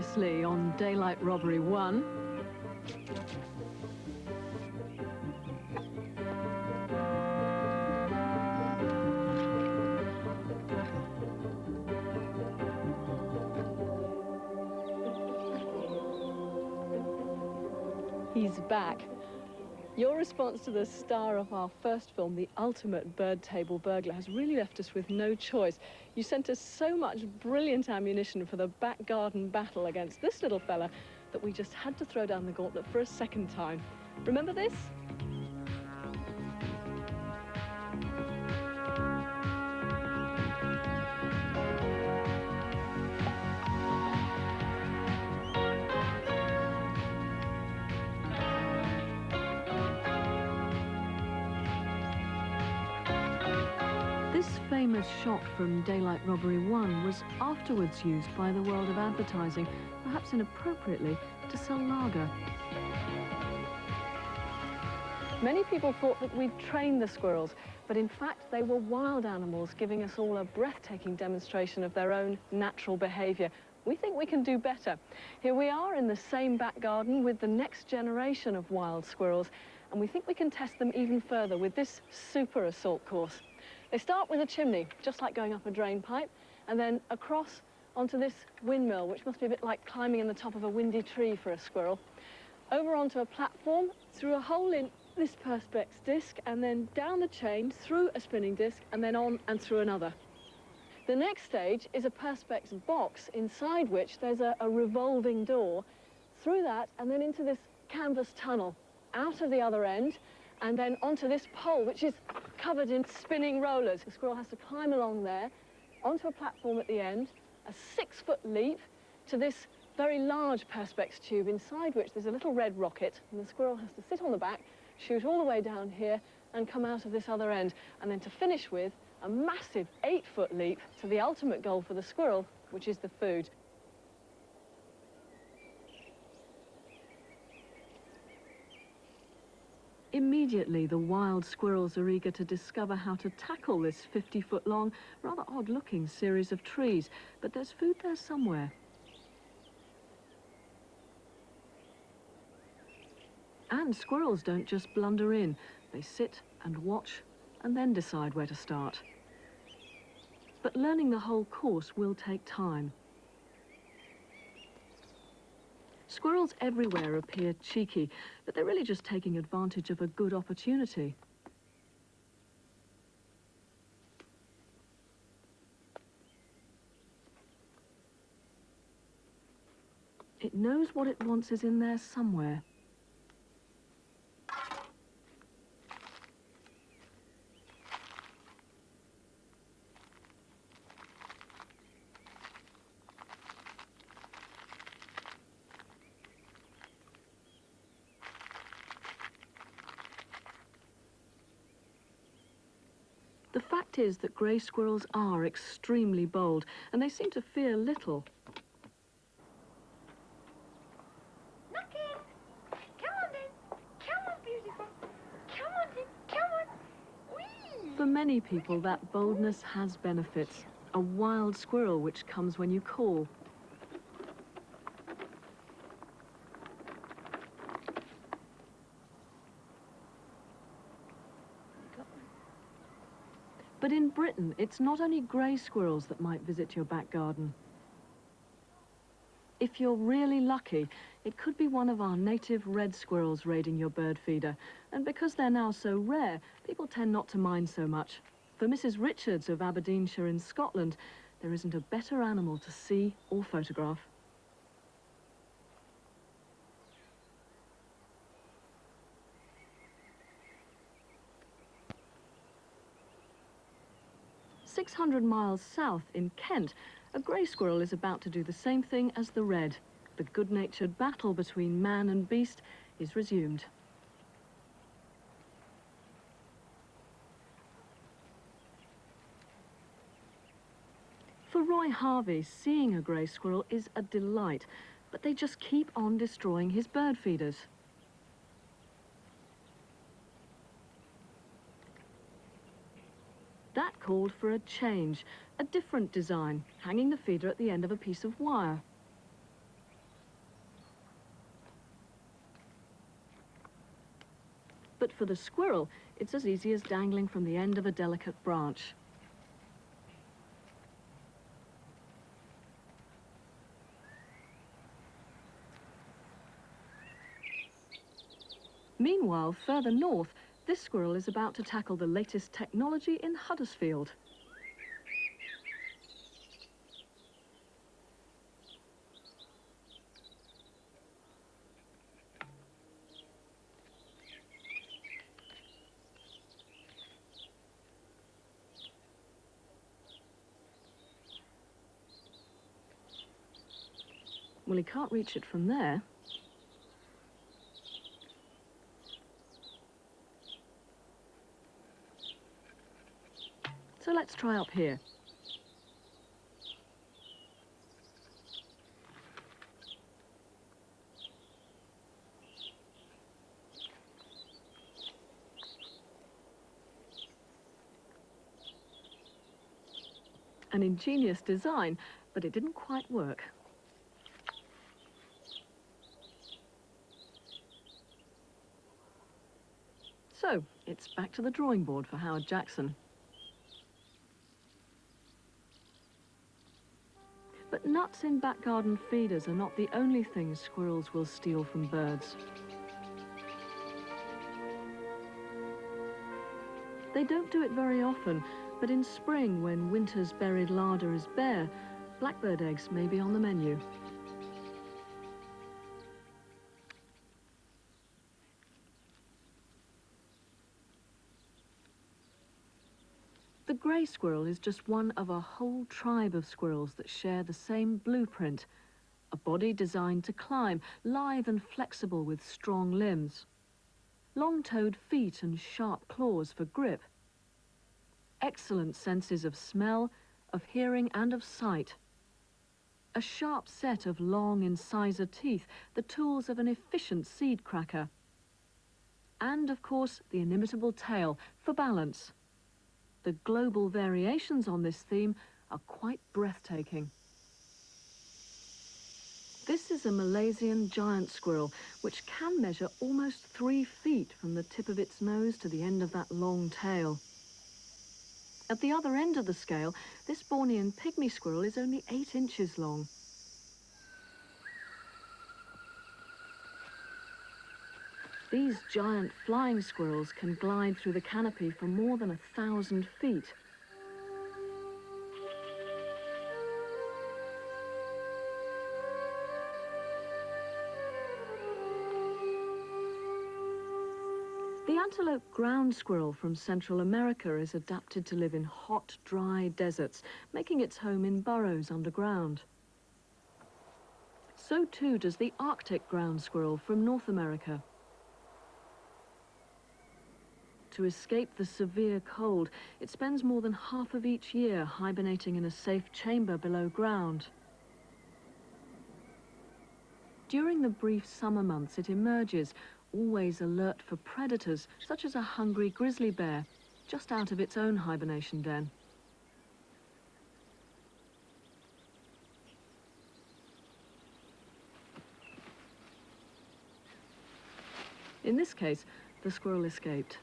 Previously on Daylight Robbery 1. He's back. Your response to the star of our first film, the ultimate bird table burglar, has really left us with no choice. You sent us so much brilliant ammunition for the back garden battle against this little fella that we just had to throw down the gauntlet for a second time. Remember this? This famous shot from Daylight Robbery 1 was afterwards used by the world of advertising, perhaps inappropriately, to sell lager. Many people thought that we'd trained the squirrels, but in fact they were wild animals, giving us all a breathtaking demonstration of their own natural behaviour. We think we can do better. Here we are in the same back garden with the next generation of wild squirrels, and we think we can test them even further with this super assault course. They start with a chimney, just like going up a drain pipe, and then across onto this windmill, which must be a bit like climbing in the top of a windy tree for a squirrel, over onto a platform, through a hole in this perspex disc, and then down the chain, through a spinning disc, and then on and through another. The next stage is a perspex box, inside which there's a revolving door, through that, and then into this canvas tunnel, out of the other end, and then onto this pole, which is covered in spinning rollers. The squirrel has to climb along there, onto a platform at the end, a 6-foot leap to this very large perspex tube, inside which there's a little red rocket, and the squirrel has to sit on the back, shoot all the way down here, and come out of this other end. And then to finish with, a massive 8-foot leap to the ultimate goal for the squirrel, which is the food. Immediately, the wild squirrels are eager to discover how to tackle this 50-foot-long, rather odd-looking series of trees. But there's food there somewhere. And squirrels don't just blunder in. They sit and watch and then decide where to start. But learning the whole course will take time. Squirrels everywhere appear cheeky, but they're really just taking advantage of a good opportunity. It knows what it wants is in there somewhere. The fact is that grey squirrels are extremely bold, and they seem to fear little. Knock in! Come on then! Come on, beautiful! Come on then! Come on! Whee! For many people, that boldness has benefits. A wild squirrel which comes when you call. But in Britain, it's not only grey squirrels that might visit your back garden. If you're really lucky, it could be one of our native red squirrels raiding your bird feeder. And because they're now so rare, people tend not to mind so much. For Mrs. Richards of Aberdeenshire in Scotland, there isn't a better animal to see or photograph. "600 miles south in Kent, a grey squirrel is about to do the same thing as the red. The good-natured battle between man and beast is resumed. For Roy Harvey, seeing a grey squirrel is a delight, but they just keep on destroying his bird feeders. That called for a change, a different design, hanging the feeder at the end of a piece of wire. But for the squirrel, it's as easy as dangling from the end of a delicate branch. Meanwhile, further north, this squirrel is about to tackle the latest technology in Huddersfield. Well, he can't reach it from there. So let's try up here. An ingenious design, but it didn't quite work. So, it's back to the drawing board for Howard Jackson. But nuts in back garden feeders are not the only things squirrels will steal from birds. They don't do it very often, but in spring, when winter's buried larder is bare, blackbird eggs may be on the menu. The grey squirrel is just one of a whole tribe of squirrels that share the same blueprint, a body designed to climb, lithe and flexible with strong limbs, long-toed feet and sharp claws for grip, excellent senses of smell, of hearing and of sight, a sharp set of long incisor teeth, the tools of an efficient seed cracker, and of course the inimitable tail for balance. The global variations on this theme are quite breathtaking. This is a Malaysian giant squirrel, which can measure almost 3 feet from the tip of its nose to the end of that long tail. At the other end of the scale, this Bornean pygmy squirrel is only 8 inches long. These giant flying squirrels can glide through the canopy for more than 1,000 feet. The antelope ground squirrel from Central America is adapted to live in hot, dry deserts, making its home in burrows underground. So too does the Arctic ground squirrel from North America. To escape the severe cold, it spends more than half of each year hibernating in a safe chamber below ground. During the brief summer months, it emerges, always alert for predators, such as a hungry grizzly bear, just out of its own hibernation den. In this case, the squirrel escaped.